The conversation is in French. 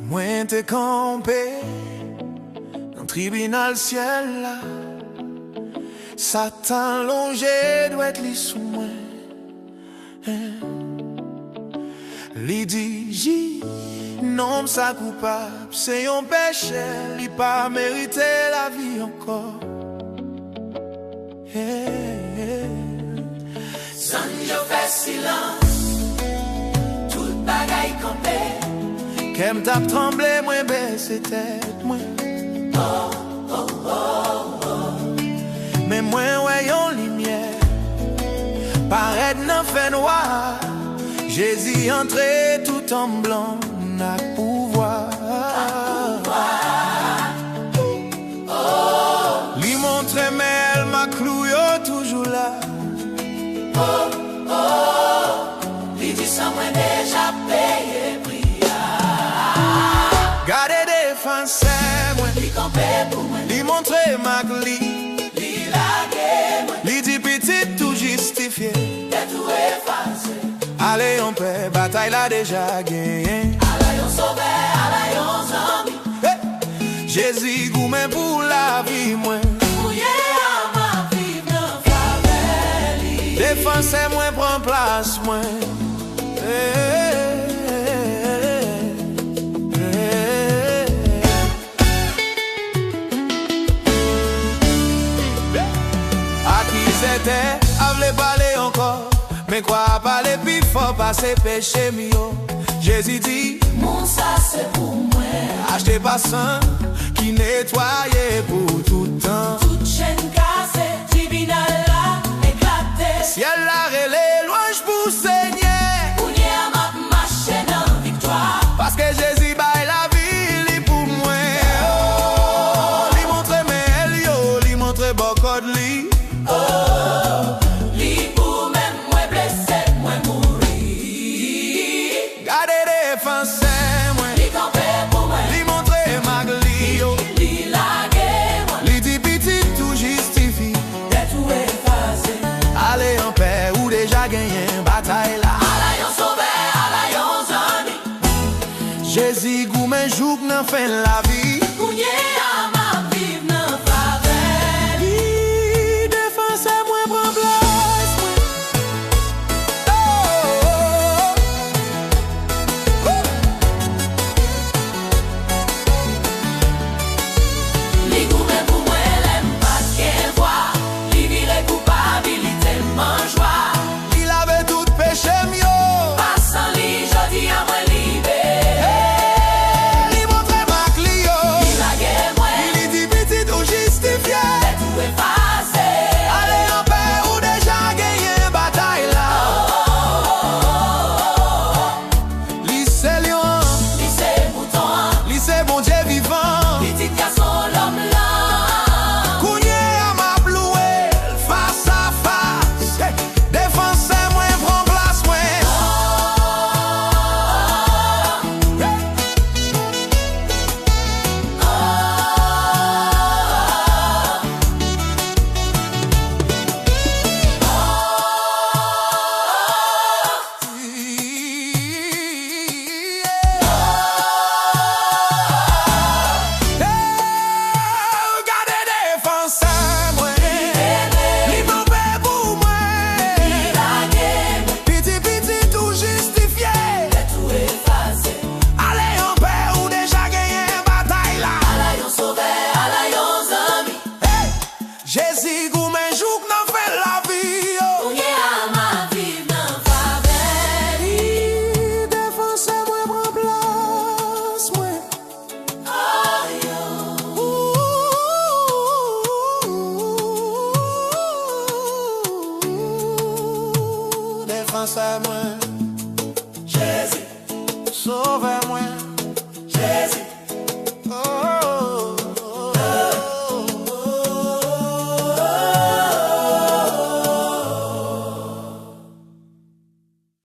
Moi t'es campé dans le tribunal ciel là. Satan longé doit être li sous moi. Li dit J, non ça coupable, c'est un péché, li pas mérité la vie encore. Sanjo fait silence, tout bagaille campé. Qu'elle tape tremblé, moi baisse tête, moi. Mais moi voyons lumière, paraît dans fait noir. Jésus entré tout en blanc, n'a pouvoir. Lui montrer mais elle m'a cloué toujours là. Lui dit ça moi déjà payé prix. Gardez des français, moi. Lui campé pour moi. Lui montrer ma clé. Lui lagué moi. Lui dit petit tout justifié. T'es tout effacé. Allez on paix, bataille là déjà gagné. Allez on sauvé, allez on zombie. Hey! Jésus gourmet pour la vie, moi. Mouillé à ma vie, non faveli. Défense moi prend place, moi. À qui c'était, à v'le parler encore. Mais quoi parler plus fort, passer péché mio. Jésus dit, Mon ça c'est pour moi. achetez pas ça, qui nettoyait pour tout temps. Toute chaîne cassée, tribunal là, éclaté. Ciel la relais, louange pour Seigneur. Kounia m'a marché dans victoire. Parce que Jésus baille la vie, li pour moi. Oh, li montre mais yo, li montre beaucoup de li. Li pour même moi blessé, moi mourir. Gardez des français, moi. Li campé pour moi. Li montre magli yo. Li lagué moi. Li dit petit tout justifie. T'es tout effacé. Allez en paix ou déjà gagné bataille là. Allez on sauvé, allez on zombie. Jésus gourmet joue n'en fait la vie. Kounia